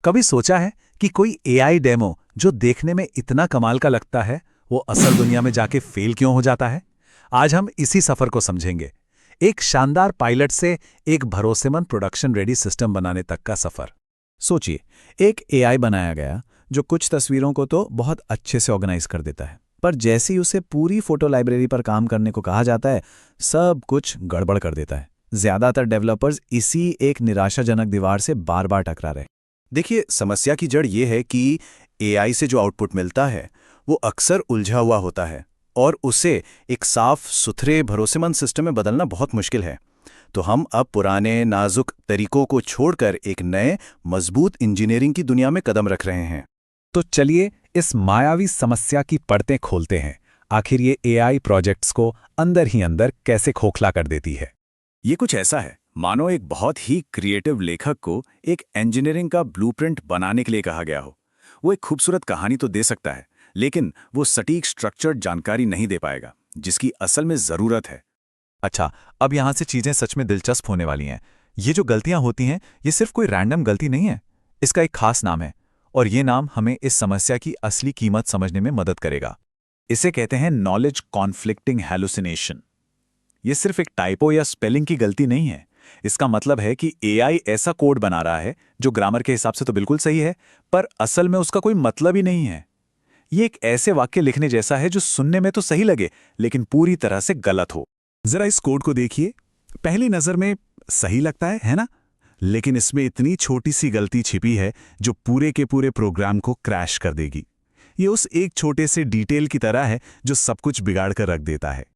कभी सोचा है कि कोई एआई डेमो जो देखने में इतना कमाल का लगता है, वो असल दुनिया में जाके फेल क्यों हो जाता है? आज हम इसी सफर को समझेंगे। एक शानदार पायलट से एक भरोसेमंद प्रोडक्शन रेडी सिस्टम बनाने तक का सफर। सोचिए, एक एआई बनाया गया जो कुछ तस्वीरों को तो बहुत अच्छे से ऑर्गेनाइज कर देता है, पर जैसे ही उसे पूरी फोटो लाइब्रेरी पर काम करने को कहा जाता है, सब कुछ गड़बड़ कर देता है। ज्यादातर डेवलपर्स इसी एक निराशाजनक दीवार से बार बार टकरा रहे। देखिए, समस्या की जड़ ये है कि एआई से जो आउटपुट मिलता है वो अक्सर उलझा हुआ होता है और उसे एक साफ सुथरे भरोसेमंद सिस्टम में बदलना बहुत मुश्किल है। तो हम अब पुराने नाजुक तरीकों को छोड़कर एक नए मजबूत इंजीनियरिंग की दुनिया में कदम रख रहे हैं। तो चलिए इस मायावी समस्या की परतें खोलते हैं। आखिर ये एआई प्रोजेक्ट्स को अंदर ही अंदर कैसे खोखला कर देती है? ये कुछ ऐसा है मानो एक बहुत ही क्रिएटिव लेखक को एक इंजीनियरिंग का ब्लूप्रिंट बनाने के लिए कहा गया हो। वो एक खूबसूरत कहानी तो दे सकता है, लेकिन वो सटीक स्ट्रक्चर्ड जानकारी नहीं दे पाएगा जिसकी असल में जरूरत है। अच्छा, अब यहाँ से चीजें सच में दिलचस्प होने वाली हैं। ये जो गलतियां होती हैं, ये सिर्फ कोई रैंडम गलती नहीं है। इसका एक खास नाम है, और ये नाम हमें इस समस्या की असली कीमत समझने में मदद करेगा। इसे कहते हैं नॉलेज कॉन्फ्लिक्टिंग हैलुसिनेशन। ये सिर्फ एक टाइपो या स्पेलिंग की गलती नहीं है। इसका मतलब है कि एआई ऐसा कोड बना रहा है जो ग्रामर के हिसाब से तो बिल्कुल सही है, पर असल में उसका कोई मतलब ही नहीं है। ये एक ऐसे वाक्य लिखने जैसा है जो सुनने में तो सही लगे, लेकिन पूरी तरह से गलत हो। जरा इस कोड को देखिए। पहली नजर में सही लगता है ना? लेकिन इसमें इतनी छोटी सी गलती छिपी है जो पूरे के पूरे प्रोग्राम को क्रैश कर देगी। ये उस एक छोटे से डिटेल की तरह है जो सब कुछ बिगाड़ कर रख देता है।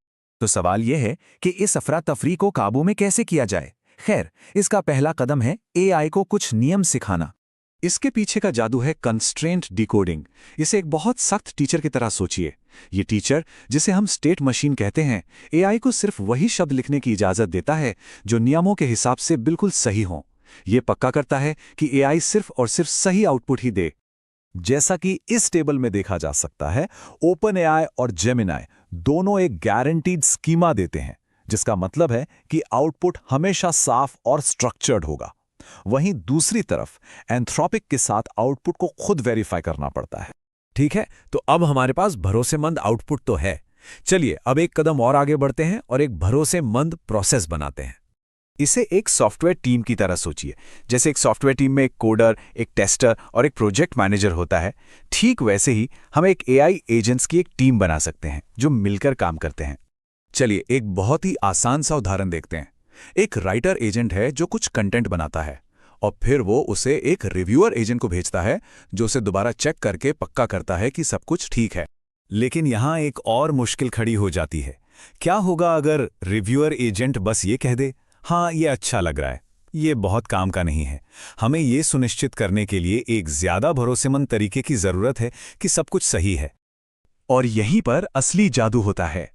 तो सवाल यह है कि इस अफरा तफरी को काबू में कैसे किया जाए। खैर, इसका पहला कदम है एआई को कुछ नियम सिखाना। इसके पीछे का जादू है कंस्ट्रेंट डिकोडिंग। इसे एक बहुत सख्त टीचर की तरह सोचिए। ये टीचर, जिसे हम स्टेट मशीन कहते हैं, एआई को सिर्फ वही शब्द लिखने की इजाजत देता है जो नियमों के हिसाब से बिल्कुल सही हों। ये पक्का करता है कि एआई सिर्फ और सिर्फ सही आउटपुट ही दे। जैसा कि इस टेबल में देखा जा सकता है, ओपन एआई और जेमिनाई दोनों एक गारंटीड स्कीमा देते हैं, जिसका मतलब है कि आउटपुट हमेशा साफ और स्ट्रक्चर्ड होगा। वहीं दूसरी तरफ एंथ्रोपिक के साथ आउटपुट को खुद वेरीफाई करना पड़ता है। ठीक है, तो अब हमारे पास भरोसेमंद आउटपुट तो है। चलिए अब एक कदम और आगे बढ़ते हैं और एक भरोसेमंद प्रोसेस बनाते हैं। इसे एक सॉफ्टवेयर टीम की तरह सोचिए। जैसे एक सॉफ्टवेयर टीम में एक कोडर, एक टेस्टर और एक प्रोजेक्ट मैनेजर होता है, ठीक वैसे ही हम एक एआई एजेंट्स की एक टीम बना सकते हैं जो मिलकर काम करते हैं। चलिए एक बहुत ही आसान सा उदाहरण देखते हैं। एक राइटर एजेंट है जो कुछ कंटेंट बनाता है और फिर वो उसे एक रिव्यूअर एजेंट को भेजता है जो उसे दोबारा चेक करके पक्का करता है कि सब कुछ ठीक है। लेकिन यहाँ एक और मुश्किल खड़ी हो जाती है। क्या होगा अगर रिव्यूअर एजेंट बस ये कह दे, हाँ ये अच्छा लग रहा है? ये बहुत काम का नहीं है। हमें ये सुनिश्चित करने के लिए एक ज्यादा भरोसेमंद तरीके की जरूरत है कि सब कुछ सही है। और यहीं पर असली जादू होता है।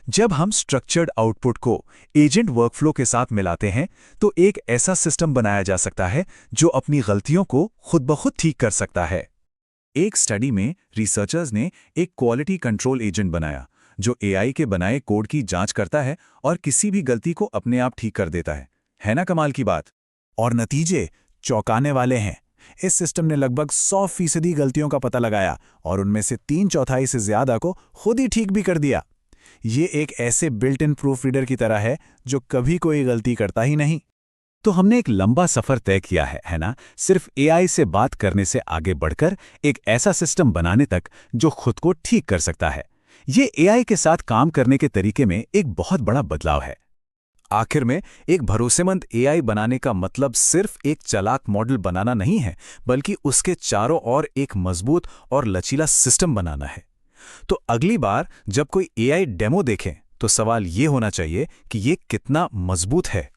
जब हम स्ट्रक्चर्ड आउटपुट को एजेंट वर्कफ्लो के साथ मिलाते हैं, तो एक ऐसा सिस्टम बनाया जा सकता है जो अपनी गलतियों को खुद ब खुद ठीक कर सकता है। एक स्टडी में रिसर्चर्स ने एक क्वालिटी कंट्रोल एजेंट बनाया जो एआई के बनाए कोड की जांच करता है और किसी भी गलती को अपने आप ठीक कर देता है। है ना कमाल की बात? और नतीजे चौंकाने वाले हैं। इस सिस्टम ने लगभग 100% गलतियों का पता लगाया और उनमें से 3/4 से ज्यादा को खुद ही ठीक भी कर दिया। ये एक ऐसे बिल्ट इन प्रूफ रीडर की तरह है जो कभी कोई गलती करता ही नहीं। तो हमने एक लंबा सफर तय किया है ना? सिर्फ एआई से बात करने से आगे बढ़कर एक ऐसा सिस्टम बनाने तक जो खुद को ठीक कर सकता है। ये एआई के साथ काम करने के तरीके में एक बहुत बड़ा बदलाव है। आखिर में एक भरोसेमंद एआई बनाने का मतलब सिर्फ एक चालाक मॉडल बनाना नहीं है, बल्कि उसके चारों ओर एक मजबूत और लचीला सिस्टम बनाना है। तो अगली बार जब कोई एआई डेमो देखें तो सवाल ये होना चाहिए कि ये कितना मजबूत है।